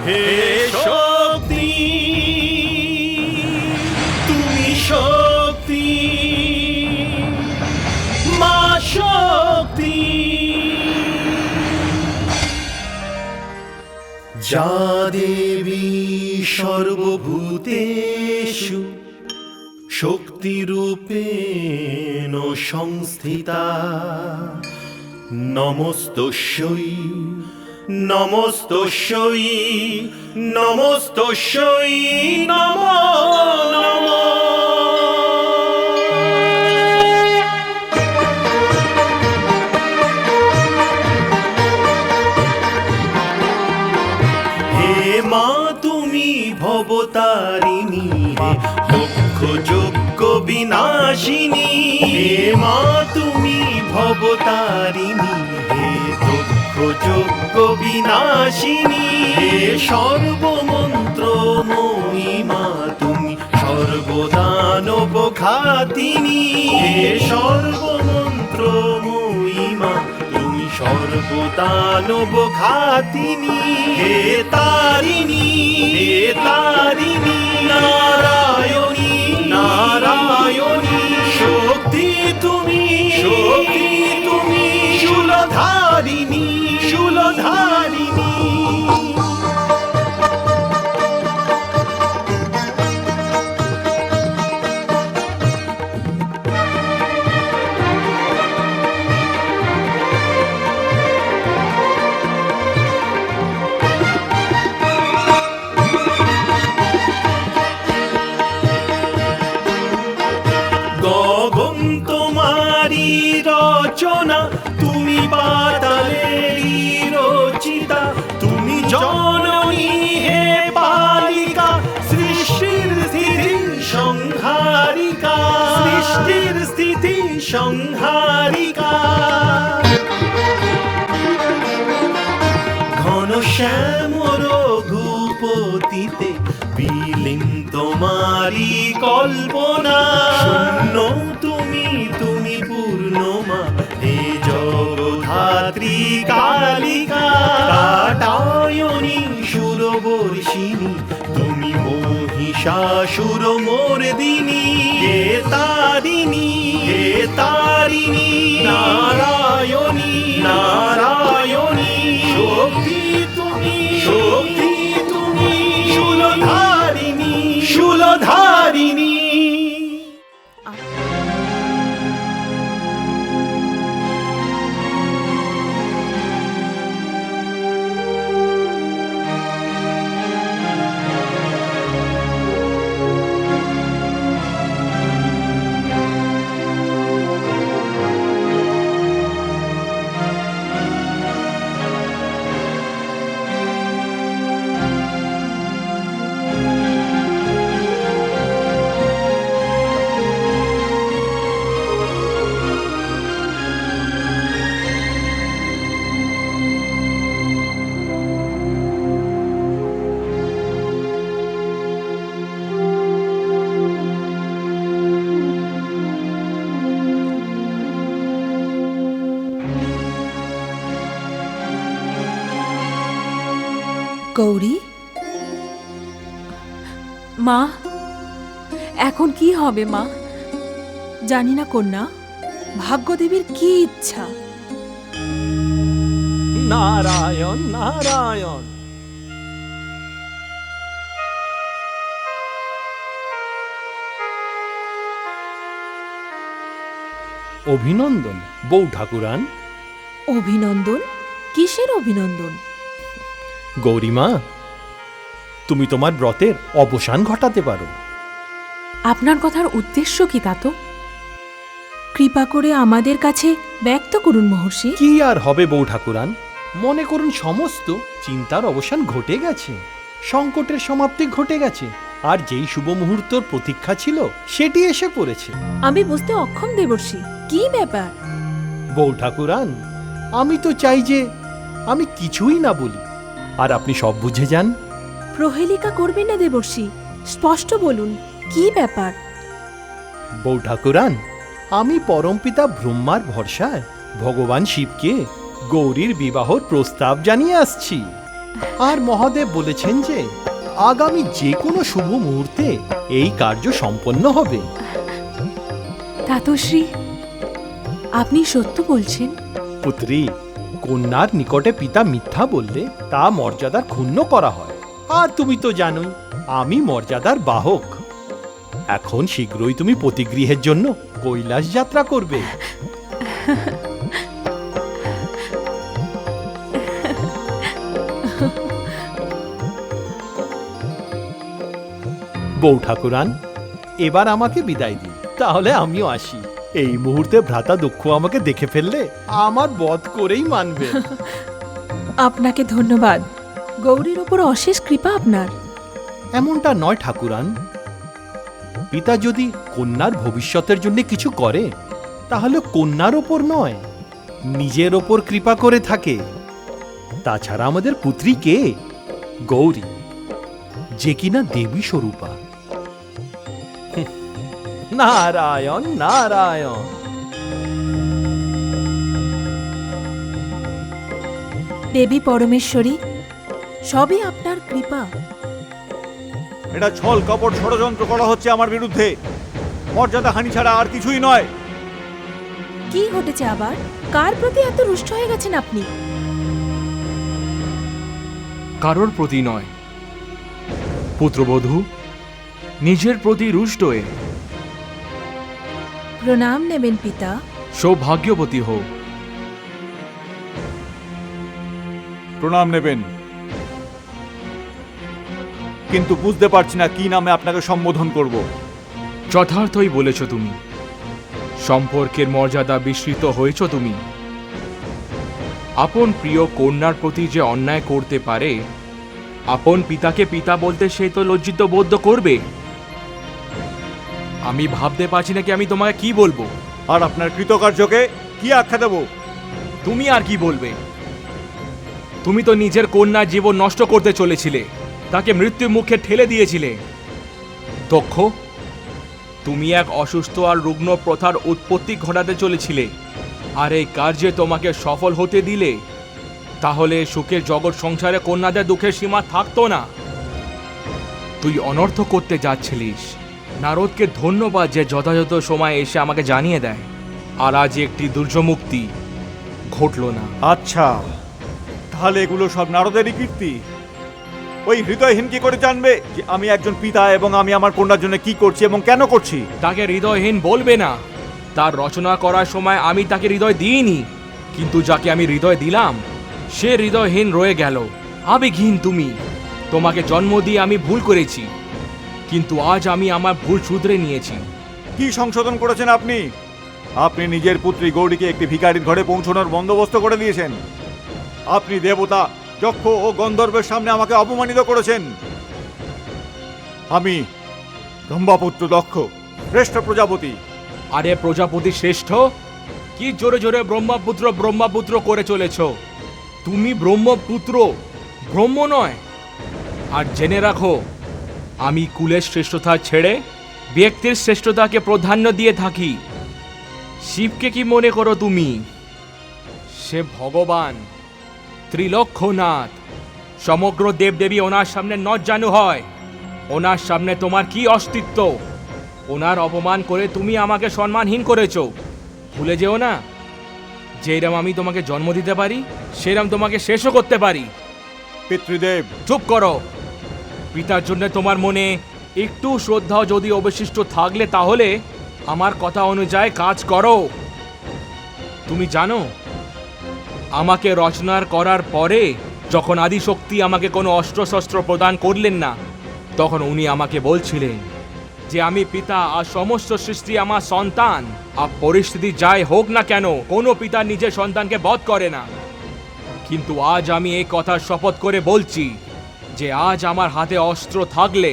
হে শক্তি, তুমি শক্তি, মা শক্তি। যা দেবী সর্বভূতেষু শক্তিরূপেণ সংস্থিতা, নমস্তস্যৈ নমস্তস্যৈ নমস্তস্যৈ নমো নমঃ। হে মা তুমি ভবতারিণী, দুঃখ যজ্ঞ বিনাশিনী। হে মা তুমি ভবতারিণী, হে দুঃখ যজ্ঞ বিনাশিনী। হে সর্বমন্ত্রময়ী মা তুমি সর্বদানব ঘাতিনী। হে সর্বমন্ত্রময়ী মা তুমি সর্বদানব ঘাতিনী। হে তারিণী, হে তারিণী, নারায়ণী নারায়ণী, শক্তি তুমি, শক্তি তুমি, শূলধারিণী শূলধারিণী। গগন তোমারি রচনা, তুমি পাতালেরই রচিতা। তুমি জননী হে পালিকা, সৃষ্টির স্থিতি সংহারিকা, সৃষ্টির স্থিতি সংহারিকা। ঘন শ্যাম রঘুপতিতে বিলীন তোমারি কল্পনা। শূন্য তুমি, তুমি পূর্ণমা, হে জগধাত্রী কালিকা। কাটায়নী সুরবর্ষিণী, তুমি মহিষাসুর মর্দিনী। হে তারিণী, হে তারিণী, নারায়ণী নারায়ণী, শক্তি তুমি, শক্তি তুমি, শূলধারিণী শূলধারিণী। গৌরী, মা এখন কি হবে মা? জানি না কন্যা, ভাগ্যদেবীর কি ইচ্ছা। নারায়ণ নারায়ণ। অভিনন্দন বউ ঠাকুরান। অভিনন্দন? কিসের অভিনন্দন? গৌরীমা, তুমি তোমার ব্রতের অবসান ঘটাতে পারো। আপনার কথার উদ্দেশ্য কি তা তো? কৃপা করে আমাদের কাছে ব্যক্ত করুন মহর্ষি। কি আর হবে বউ ঠাকুরান, মনে করুন সমস্ত চিন্তার অবসান ঘটে গেছে, সংকটের সমাপ্তি ঘটে গেছে, আর যেই শুভ মুহূর্তর প্রতীক্ষা ছিল সেটি এসে পড়েছে। আমি বুঝতে অক্ষম দেবর্ষি, কি ব্যাপার? বউ ঠাকুরান, আমি তো চাই যে আমি কিছুই না বলি, আর আপনি সব বুঝে যান। প্রহেলিকা করবেন না দেবর্ষি, স্পষ্ট বলুন কি ব্যাপার। বউ ঠাকুরান, আমি পরমপিতা ব্রহ্মার ভরসায় ভগবান শিবকে গৌরীর বিবাহর প্রস্তাব জানিয়ে আসছি। আর মহাদেব বলেছেন যে আগামী যে কোনো শুভ মুহূর্তে এই কার্য সম্পন্ন হবে। তাতশ্রী, আপনি সত্য বলছেন? পুত্রী, কন্যার নিকটে পিতা মিথ্যা বললে তা মর্যাদার ক্ষুণ্ণ করা হয়। আর তুমি তো জানোই আমি মর্যাদার বাহক। এখন শীঘ্রই তুমি পতিগৃহের জন্য কৈলাস যাত্রা করবে। বউ ঠাকুরান, এবার আমাকে বিদায় দিন, তাহলে আমিও আসি। এই মুহূর্তে ভ্রাতা দুঃখ আমাকে দেখে ফেললে আমার বধ করেই মানবে। আপনাকে ধন্যবাদ। গৌরীর ওপর অশেষ কৃপা আপনার। এমনটা নয় ঠাকুরান, পিতা যদি কন্যার ভবিষ্যতের জন্য কিছু করে তাহলে কন্যার ওপর নয়, নিজের ওপর কৃপা করে থাকে। তাছাড়া আমাদের পুত্রী কে? গৌরী, যে কিনা দেবী স্বরূপা। নারায়ণ নারায়ণ। দেবী পরমেশ্বরী, সবই আপনার কৃপা। এটা ছল কপট ষড়যন্ত্র করা হচ্ছে আমার বিরুদ্ধে। মর্যাদা হানি ছাড়া আর কিছুই নয়। কি ঘটেছে আবার? কার প্রতি এত রুষ্ট হয়ে গেছেন আপনি? কারোর প্রতি নয়, পুত্রবধূ নিজের প্রতি রুষ্ট হয়ে। প্রণাম নেবেন পিতা। সৌভাগ্যবতী হোক। প্রণাম নেবেন, কিন্তু বুঝতে পারছি না কি নামে আপনাকে সম্বোধন করব। যথার্থই বলেছ তুমি। সম্পর্কের মর্যাদা বিস্মৃত হয়েছ তুমি। আপন প্রিয় কন্যার প্রতি যে অন্যায় করতে পারে, আপন পিতাকে পিতা বলতে সে তো লজ্জিত বোধ করবে। আমি ভাবতে পারছি না কি আমি তোমাকে কি বলবো। আর আপনার কৃতকার্যকে কি আখ্যা দেব? তুমি আর কি বলবে? তুমি তো নিজের কন্যার জীবন নষ্ট করতে চলেছিলে, তাকে মৃত্যুর মুখে ঠেলে দিয়েছিলে। দক্ষ, তুমি এক অসুস্থ আর রুগ্ন প্রথার উৎপত্তি ঘটাতে চলেছিলে, আর এই কার্যে তোমাকে সফল হতে দিলে তাহলে সুখের জগৎ সংসারে কন্যাদের দুঃখের সীমা থাকতো না। তুই অনর্থ করতে যাচ্ছিলিস। নারদকে ধন্যবাদ যে যথাযথ সময় এসে আমাকে জানিয়ে দেয়, আর আজ একটি দুর্যমুক্তি ঘটল না। আচ্ছা, তাহলে এগুলো সব নারদেরই কীর্তি। ওই হৃদয়হীন কি করে জানবে যে আমি একজন পিতা এবং আমি আমার কন্যার জন্য কি করছি এবং কেন করছি? তাকে হৃদয়হীন বলবে না। তার রচনা করার সময় আমি তাকে হৃদয় দিইনি, কিন্তু যাকে আমি হৃদয় দিলাম সে হৃদয়হীন রয়ে গেল। আবেগহীন তুমি। তোমাকে জন্ম দিয়ে আমি ভুল করেছি, কিন্তু আজ আমি আমার ভুল শুধরে নিয়েছি। কি সংশোধন করেছেন আপনি? আপনি নিজের পুত্রী গৌরীকে একটি ভিখারির ঘরে পৌঁছানোর বন্দোবস্ত করে দিয়েছেন। আপনি দেবতা, যক্ষ ও গন্ধর্বের সামনে আমাকে অপমানিত করেছেন। আমি ব্রহ্মপুত্র দক্ষ, শ্রেষ্ঠ প্রজাপতি। আরে প্রজাপতি শ্রেষ্ঠ, কি জোরে জোরে ব্রহ্মপুত্র ব্রহ্মপুত্র করে চলেছ। তুমি ব্রহ্মপুত্র, ব্রহ্ম নয়। আর জেনে রাখো, আমি কুলের শ্রেষ্ঠতা ছেড়ে ব্যক্তির শ্রেষ্ঠতাকে প্রাধান্য দিয়ে থাকি। শিবকে কি মনে করো তুমি? সে ভগবান, ত্রিলক্ষনাথ। সমগ্র দেবদেবী ওনার সামনে নজ্জানু হয়। ওনার সামনে তোমার কি অস্তিত্ব? ওনার অপমান করে তুমি আমাকে সম্মানহীন করেছো। ভুলে যেও না, যেরম আমি তোমাকে জন্ম দিতে পারি সেরম তোমাকে শেষও করতে পারি। পিতৃদেব, চুপ করো। পিতার জন্য তোমার মনে একটু শ্রদ্ধা যদি অবশিষ্ট থাকলে তাহলে আমার কথা অনুযায়ী কাজ করো। তুমি জানো, আমাকে রচনার করার পরে যখন আদিশক্তি আমাকে কোনো অস্ত্রশস্ত্র প্রদান করলেন না, তখন উনি আমাকে বলছিলেন যে আমি পিতা আর সমস্ত সৃষ্টি আমার সন্তান। আর পরিস্থিতি যাই হোক না কেন, কোনো পিতা নিজের সন্তানকে বধ করে না। কিন্তু আজ আমি এই কথা শপথ করে বলছি যে আজ আমার হাতে অস্ত্র থাকলে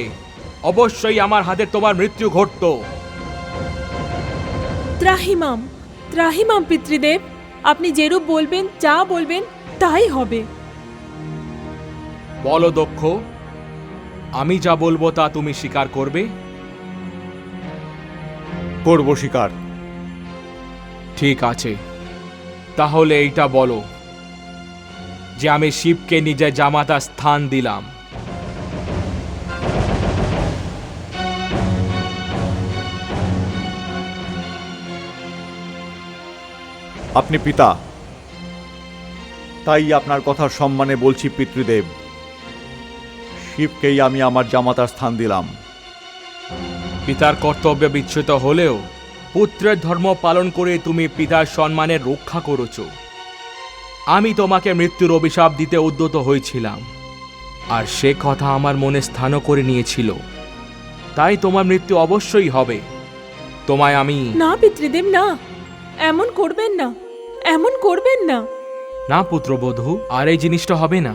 অবশ্যই আমার হাতে তোমার মৃত্যু ঘটতো। ত্রাহিমাম, ত্রাহিমাম পিতৃদেব। আপনি যেরূপ বলবেন, যা বলবেন তাই হবে। বলো দক্ষ, আমি যা বলবো তা তুমি স্বীকার করবে? করব স্বীকার। ঠিক আছে, তাহলে এইটা বলো, যে আমি শিবকে নিজের জামাতা স্থান দিলাম। আপনি পিতা, তাই আপনার কথার সম্মানে বলছি পিতৃদেব, শিবকেই আমি আমার জামাতার স্থান দিলাম। পিতার কর্তব্য বিচ্যুত হলেও পুত্রের ধর্ম পালন করে তুমি পিতার সম্মানের রক্ষা করেছ। আমি তোমাকে মৃত্যুর অভিশাপ দিতে উদ্যত হয়েছিলাম, আর সে কথা আমার মনে স্থানও করে নিয়েছিল। তাই তোমার মৃত্যু অবশ্যই হবে। তোমায় আমি না পিতৃদেব, না, এমন করবেন না, এমন করবেন না। না পুত্রবধূ, আর এই জিনিসটা হবে না।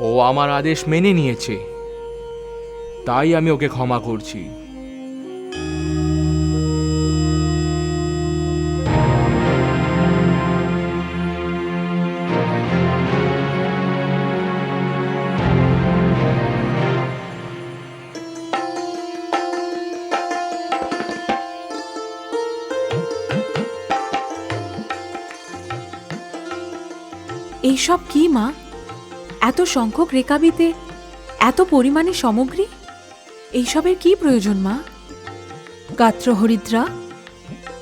ও আমার আদেশ মেনে নিয়েছে, তাই আমি ওকে ক্ষমা করছি। এইসব কি মা? এত সংখ্যক রেকাবিতে এত পরিমাণে সামগ্রী, এইসবের কি প্রয়োজন মা? গাত্র হরিদ্রা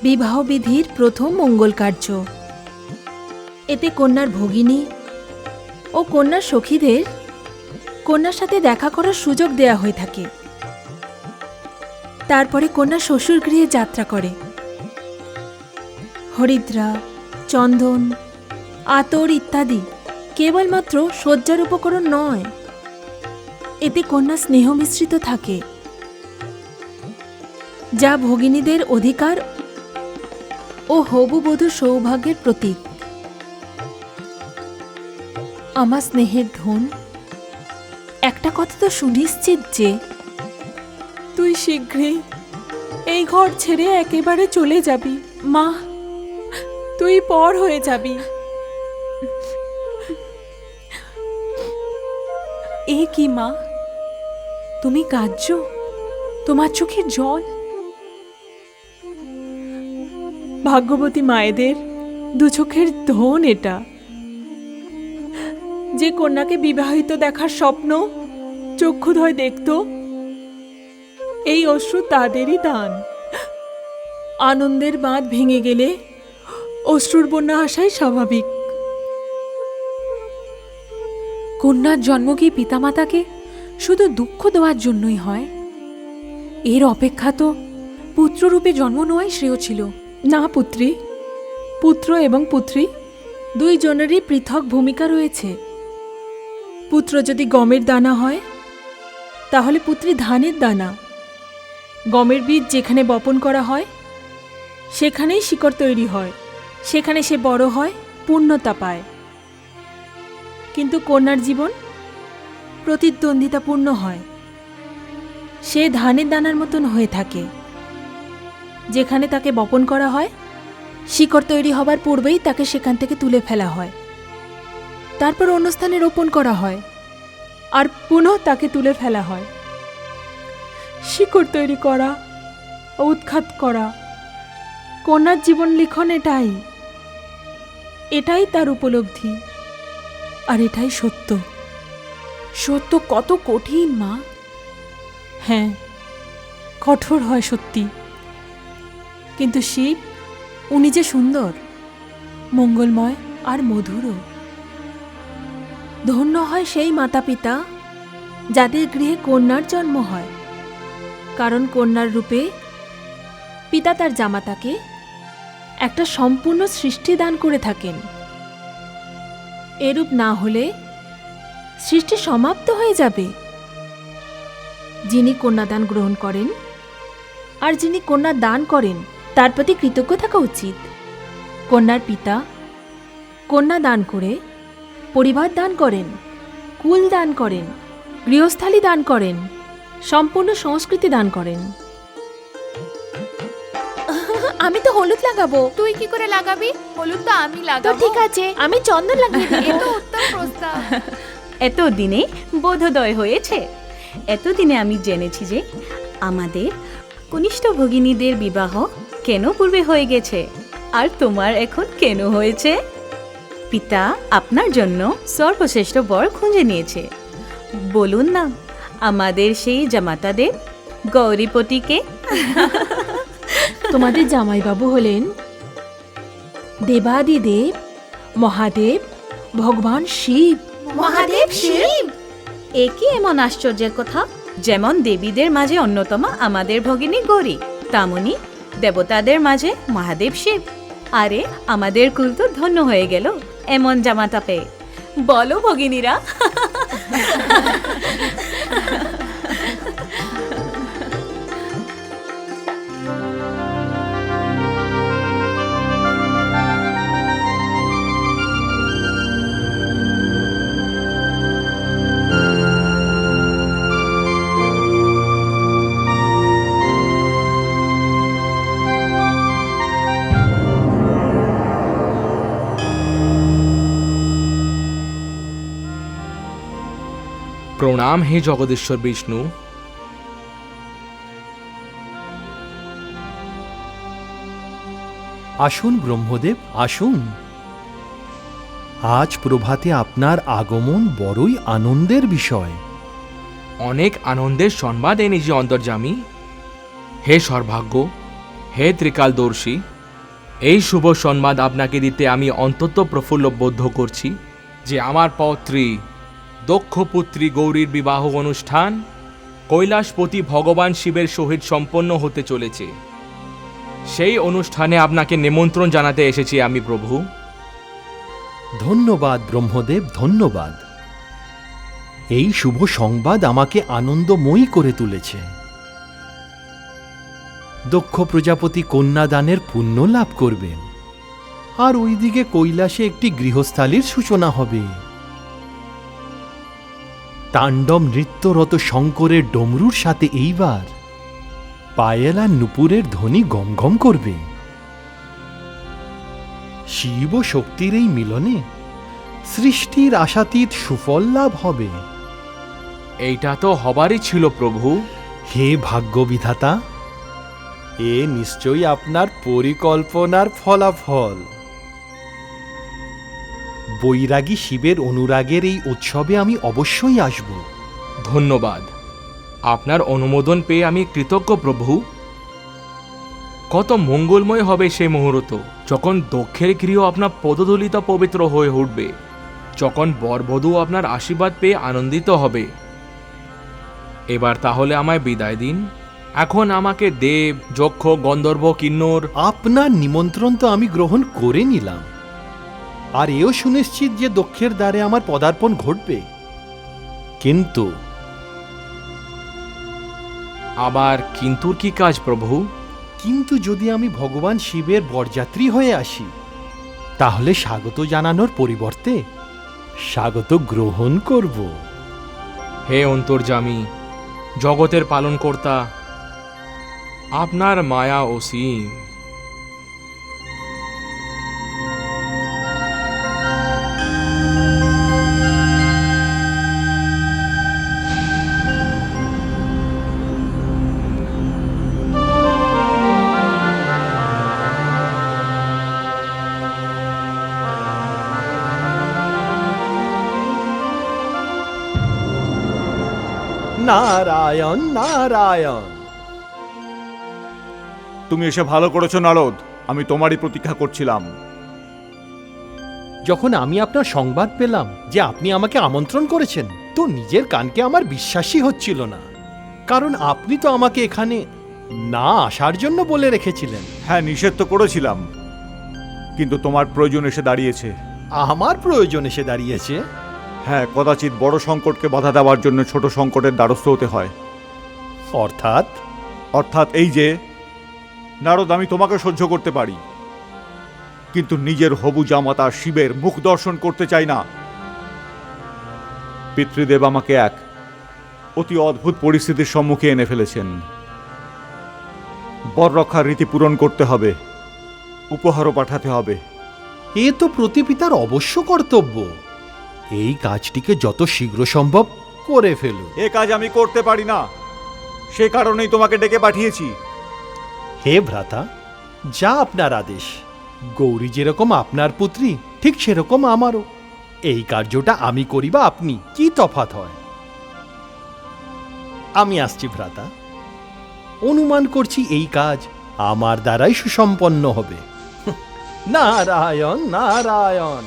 বিবাহ বিধির প্রথম মঙ্গল কার্য। এতে কন্যার ভগিনী ও কন্যার সখীদের কন্যার সাথে দেখা করার সুযোগ দেয়া হয়ে থাকে। তারপরে কন্যা শ্বশুর গৃহে যাত্রা করে। হরিদ্রা, চন্দন, আতর ইত্যাদি কেবলমাত্র সজ্জার উপকরণ নয়, এতে কন্যা স্নেহ মিশ্রিত থাকে, যা ভগিনীদের অধিকার ও হবু বধূর সৌভাগ্যের প্রতীক। আমার স্নেহের ধন, একটা কথা তো সুনিশ্চিত যে তুই শীঘ্রই এই ঘর ছেড়ে একেবারে চলে যাবি মা। তুই পর হয়ে যাবি। এ কি মা, তুমি কাঁদছো? তোমার চোখের জল? ভাগ্যবতী মায়েদের দু চোখের ধন এটা, যে কন্যাকে বিবাহিত দেখার স্বপ্ন চক্ষুধয় দেখত। এই অশ্রু তাদেরই দান। আনন্দের বাঁধ ভেঙে গেলে অশ্রুর বন্যা আসাই স্বাভাবিক। কন্যার জন্ম কি পিতামাতাকে শুধু দুঃখ দেওয়ার জন্যই হয়? এর অপেক্ষা তো পুত্ররূপে জন্ম নেওয়াই শ্রেয় ছিল। না পুত্রী, পুত্র এবং পুত্রী দুইজনেরই পৃথক ভূমিকা রয়েছে। পুত্র যদি গমের দানা হয়, তাহলে পুত্রী ধানের দানা। গমের বীজ যেখানে বপন করা হয়, সেখানেই শিকড় তৈরি হয়, সেখানে সে বড় হয়, পূর্ণতা পায়। কিন্তু কন্যার জীবন প্রতিদ্বন্দ্বিতাপূর্ণ হয়। সে ধানের দানার মতন হয়ে থাকে। যেখানে তাকে বপন করা হয়, শিকড় তৈরি হবার পূর্বেই তাকে সেখান থেকে তুলে ফেলা হয়, তারপর অন্য স্থানে রোপণ করা হয়, আর পুনঃ তাকে তুলে ফেলা হয়। শিকড় তৈরি করা, উৎখাত করা, কন্যার জীবন লিখন এটাই। এটাই তার উপলব্ধি, আর এটাই সত্য। সত্য কত কঠিন মা! হ্যাঁ, কঠোর হয় সত্যি, কিন্তু শিব, উনি যে সুন্দর, মঙ্গলময় আর মধুরও। ধন্য হয় সেই মাতা পিতা যাদের গৃহে কন্যার জন্ম হয়, কারণ কন্যার রূপে পিতা তার জামাতাকে একটা সম্পূর্ণ সৃষ্টি দান করে থাকেন। এরূপ না হলে সৃষ্টি সমাপ্ত হয়ে যাবে। যিনি কন্যাদান গ্রহণ করেন আর যিনি কন্যা দান করেন, তার প্রতি কৃতজ্ঞ থাকা উচিত। কন্যার পিতা কন্যা দান করে পরিবার দান করেন, কুল দান করেন, গৃহস্থালী দান করেন, সম্পূর্ণ সংস্কৃতি দান করেন। আমি তো হলুদ লাগাবো। তুই কি করে লাগাবি? হলুদ তো আমি তো লাগাবো। ঠিক আছে, আমি চন্দন লাগিয়ে দিই। এ তো উত্তম প্রস্তাব। এতদিনে বোধোদয় হয়েছে। এতদিনে আমি জেনেছি যে আমাদের কনিষ্ঠ ভগিনীদের বিবাহ কেন পূর্বে হয়ে গেছে, আর তোমার এখন কেন হয়েছে। পিতা আপনার জন্য সর্বশ্রেষ্ঠ বর খুঁজে নিয়েছে। বলুন না, আমাদের সেই জামাতাদের গৌরীপতিকে। তোমাদের জামাইবাবু হলেন দেবাদিদেব মহাদেব ভগবান শিব। মহাদেব শিব। এ কি এমন আশ্চর্যের কথা? যেমন দেবীদের মাঝে অন্যতম আমাদের ভগিনী গৌরী, তেমনি দেবতাদের মাঝে মহাদেব শিব। আরে আমাদের কুল তো ধন্য হয়ে গেল এমন জামাতা পেয়ে। বলো ভগিনীরা। প্রণাম হে জগদীশ্বর বিষ্ণু। আসুন ব্রহ্মদেব, আসুন। আজ প্রভাতে আপনার আগমন বড়ই আনন্দের বিষয়। অনেক আনন্দের সংবাদ এনেছি অন্তর্যামী। হে সর্বাগ্য, হে ত্রিকালদর্শী, এই শুভ সংবাদ আপনাকে দিতে আমি অন্তত প্রফুল্ল বোধ করছি যে আমার পৌত্রী দক্ষপুত্রী গৌরীর বিবাহ অনুষ্ঠান কৈলাসপতি ভগবান শিবের সহিত সম্পন্ন হতে চলেছে। সেই অনুষ্ঠানে আপনাকে নিমন্ত্রণ জানাতে এসেছি আমি প্রভু। ধন্যবাদ ব্রহ্মদেব, ধন্যবাদ। এই শুভ সংবাদ আমাকে আনন্দময়ী করে তুলেছে। দক্ষ প্রজাপতি কন্যাদানের পুণ্য লাভ করবেন, আর ওইদিকে কৈলাসে একটি গৃহস্থালির সূচনা হবে। তাণ্ডব নৃত্যরত শঙ্করের ডমরুর সাথে এইবার পায়েল আর নুপুরের ধ্বনি গমগম করবে। শিব ও শক্তির এই মিলনে সৃষ্টির আশাতীত সুফল লাভ হবে। এইটা তো হবারই ছিল প্রভু। হে ভাগ্যবিধাতা, এ নিশ্চয়ই আপনার পরিকল্পনার ফলাফল। বৈরাগী শিবের অনুরাগের এই উৎসবে আমি অবশ্যই আসব। ধন্যবাদ। আপনার অনুমোদন পেয়ে আমি কৃতজ্ঞ প্রভু। কত মঙ্গলময় হবে সেই মুহূর্ত, যখন দক্ষের গৃহ আপনার পদধূলিত পবিত্র হয়ে উঠবে, যখন বরবধূ আপনার আশীর্বাদ পেয়ে আনন্দিত হবে। এবার তাহলে আমায় বিদায় দিন। এখন আমাকে দেব, যক্ষ, গন্ধর্ব, কিন্নর। আপনার নিমন্ত্রণ তো আমি গ্রহণ করে নিলাম, আর এও সুনিশ্চিত যে দক্ষের দ্বারে আমার পদার্পণ ঘটবে। কিন্তু আবার কিন্তুর কি কাজ প্রভু? কিন্তু যদি আমি ভগবান শিবের বরযাত্রী হয়ে আসি, তাহলে স্বাগত জানানোর পরিবর্তে স্বাগত গ্রহণ করব। হে অন্তর্যামী, জগতের পালনকর্তা, আপনার মায়া অসীম। নারায়ণ নারায়ণ। তুমি এসে ভালো করেছো নারদ, আমি তোমারই প্রতীক্ষা করছিলাম। যখন আমি আপনার সংবাদ পেলাম যে আপনি আমাকে আমন্ত্রণ করেছেন, তো নিজের কানকে আমার বিশ্বাসই হচ্ছিল না। কারণ আপনি তো আমাকে এখানে না আসার জন্য বলে রেখেছিলেন। হ্যাঁ, নিষেধ তো করেছিলাম, কিন্তু তোমার প্রয়োজন এসে দাঁড়িয়েছে। আমার প্রয়োজন এসে দাঁড়িয়েছে? হ্যাঁ, কদাচিৎ বড় সংকটকে বাধা দেওয়ার জন্য ছোট সংকটের দ্বারস্থ হতে হয়। অর্থাৎ? অর্থাৎ এই যে নারদ, আমি তোমাকে সহ্য করতে পারি, কিন্তু নিজের হবু জামাতা শিবের মুখ দর্শন করতে চাই না। পিতৃদেব আমাকে এক অতি অদ্ভুত পরিস্থিতির সম্মুখে এনে ফেলেছেন। বর রক্ষার রীতি পূরণ করতে হবে, উপহারও পাঠাতে হবে। এ তো প্রতিপিতার অবশ্য কর্তব্য। এই কাজটিকে যত শীঘ্র সম্ভব করে ফেলুন। এ কাজ আমি করতে পারি না, সে কারণেই তোমাকে ডেকে পাঠিয়েছি। হে ভ্রাতা, যা আপনার আদেশ। গৌরী যেরকম আপনার পুত্রী, ঠিক সেরকম আমারও। এই কার্যটা আমি করি বা আপনি, কি তফাৎ হয়? আমি আসছি ভ্রাতা, অনুমান করছি এই কাজ আমার দ্বারাই সুসম্পন্ন হবে। নারায়ণ নারায়ণ।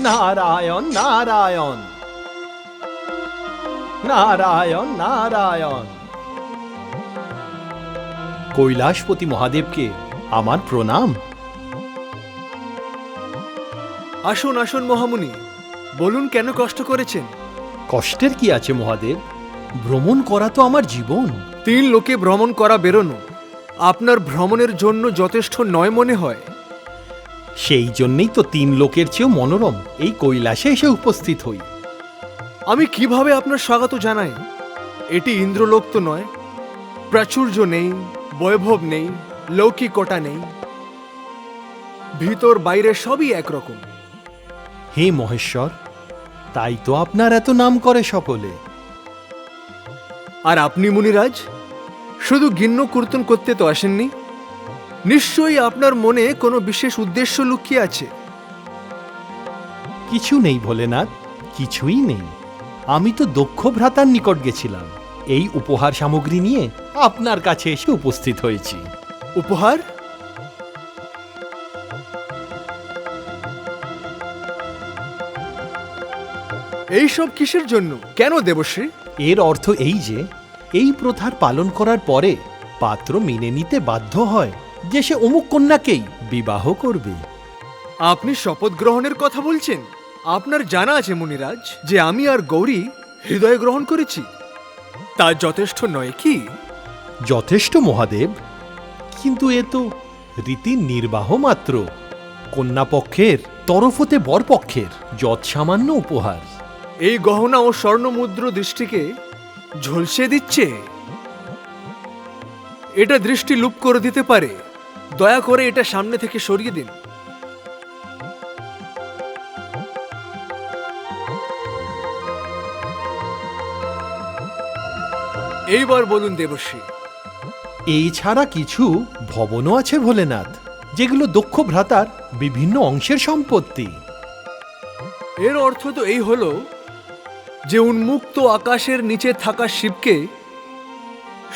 নারায়ণ নারায়ণ নারায়ণ নারায়ণ। কৈলাসপতি মহাদেবকে আমার প্রণাম। আসুন আসুন মহামুনি, বলুন কেন কষ্ট করেছেন? কষ্টের কি আছে মহাদেব? ভ্রমণ করা তো আমার জীবন। 3 লোকে ভ্রমণ করা বেরোনো আপনার ভ্রমণের জন্য যথেষ্ট নয় মনে হয়? সেই জন্যই তো 3 লোকের চেয়েও মনোরম এই কৈলাসে এসে উপস্থিত হই। আমি কিভাবে আপনার স্বাগত জানাই? এটি ইন্দ্রলোক তো নয়, প্রাচুর্য নেই, বৈভব নেই, লৌকিকতা নেই, ভিতর বাইরে সবই একরকম। হে মহেশ্বর, তাই তো আপনার এত নাম করে সকলে। আর আপনি মুনিরাজ শুধু গিন্ন কীর্তন করতে তো আসেননি, নিশ্চয়ই আপনার মনে কোনো বিশেষ উদ্দেশ্য লুকিয়ে আছে। কিছু নেই ভোলেনাথ, কিছুই নেই। আমি তো দক্ষ ভ্রাতার নিকট গেছিলাম, এই উপহার সামগ্রী নিয়ে আপনার কাছে এসে উপস্থিত হয়েছি। উপহার? এইসব কিসের জন্য? কেন দেবশ্রী? এর অর্থ এই যে এই প্রথার পালন করার পরে পাত্র মেনে নিতে বাধ্য হয় যে সে অমুক কন্যাকেই বিবাহ করবে। আপনি শপথ গ্রহণের কথা বলছেন? আপনার জানা আছে মুনিরাজ যে আমি আর গৌরী হৃদয় গ্রহণ করেছি, তা যথেষ্ট নয় কি? যথেষ্ট মহাদেব, কিন্তু এ তো রীতি নির্বাহ মাত্র। কন্যাপক্ষের তরফ হতে বরপক্ষের যৎসামান্য উপহার। এই গহনা ও স্বর্ণমুদ্র দৃষ্টিকে ঝলসে দিচ্ছে। এটা দৃষ্টি লুপ করে দিতে পারে। দয়া করে এটা সামনে থেকে সরিয়ে দিন। এইবার বলুন দেবশ্রী। এই ছাড়া কিছু ভবনও আছে ভোলেনাথ, যেগুলো দক্ষ ভ্রাতার বিভিন্ন অংশের সম্পত্তি। এর অর্থ তো এই হলো যে উন্মুক্ত আকাশের নিচে থাকা শিবকে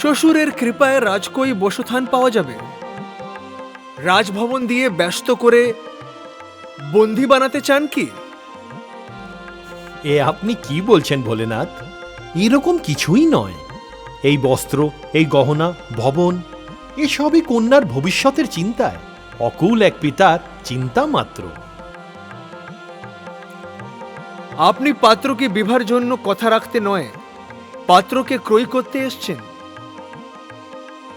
শ্বশুরের কৃপায় রাজকোই বসস্থান পাওয়া যাবে। রাজভবন দিয়ে ব্যস্ত করে বন্দী বানাতে চান কি? এ আপনি কি বলছেন ভোলেনাথ? এরকম কিছুই নয়। এই বস্ত্র, এই গহনা, ভবন, এসবই কন্যার ভবিষ্যতের চিন্তায় অকুল এক পিতার চিন্তা মাত্র। আপনি পাত্রকে বিবাহের জন্য কথা রাখতে নয়, পাত্রকে ক্রয় করতে এসছেন।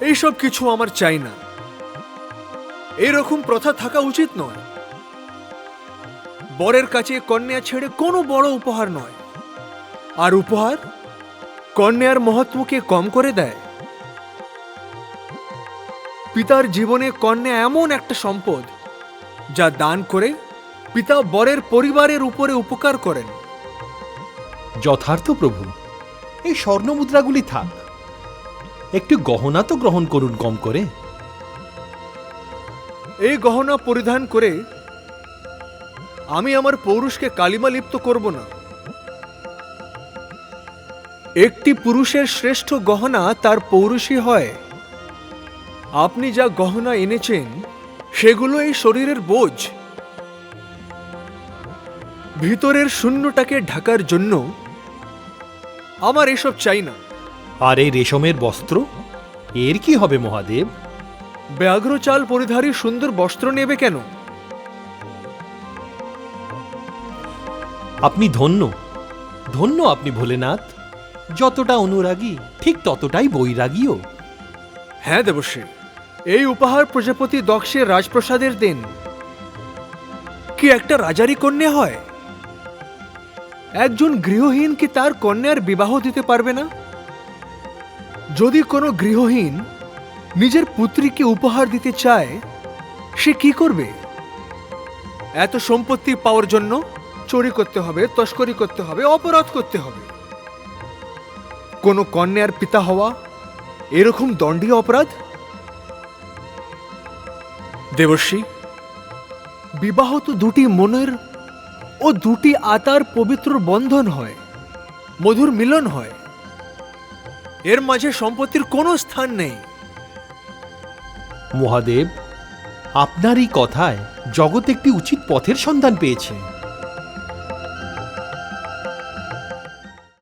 এইসব কিছু আমার চাই না। এরকম প্রথা থাকা উচিত নয়। বরের কাছে কন্যা ছেড়ে কোনো বড় উপহার নয়। আর উপহার কন্যার মহত্বকে কম করে দেয়। পিতার জীবনে কন্যা এমন একটা সম্পদ যা দান করে পিতা বরের পরিবারের উপরে উপকার করেন। যথার্থ প্রভু, এই স্বর্ণমুদ্রাগুলি থাক, একটু গহনা তো গ্রহণ করুন কম করে। এই গহনা পরিধান করে আমি আমার পৌরুষকে কালিমা লিপ্ত করব না। একটি পুরুষের শ্রেষ্ঠ গহনা তার পৌরুষই হয়। আপনি যা গহনা এনেছেন সেগুলো এই শরীরের বোঝ। ভিতরের শূন্যটাকে ঢাকার জন্য আমার এসব চাই না। আর এই রেশমের বস্ত্র, এর কি হবে মহাদেব? ব্যাঘ্র চাল পরিধারী সুন্দর বস্ত্র নেবে কেন? আপনি ধন্য, ধন্য আপনি ভোলেনাথ। যতটা অনুরাগী ঠিক ততটাই বৈরাগীও। হ্যাঁ দেবশ্রী, এই উপহার প্রজাপতি দক্ষের রাজপ্রসাদের দেন। কি একটা রাজারই কন্যা হয়? একজন গৃহহীন কি তার কন্যার বিবাহ দিতে পারবে না? যদি কোনো গৃহহীন নিজের পুত্রীকে উপহার দিতে চায়, সে কি করবে? এত সম্পত্তি পাওয়ার জন্য চুরি করতে হবে, তস্করি করতে হবে, অপরাধ করতে হবে। কোনো কন্যার পিতা হওয়া এরকম দণ্ডীয় অপরাধ? দেবর্ষি, বিবাহ তো দুটি মনের ও দুটি আত্মার পবিত্র বন্ধন হয়, মধুর মিলন হয়। এর মাঝে সম্পত্তির কোনো স্থান নেই। মহাদেব, আপনার এই কথায় জগৎ একটি উচিত পথের সন্ধান পেয়েছে।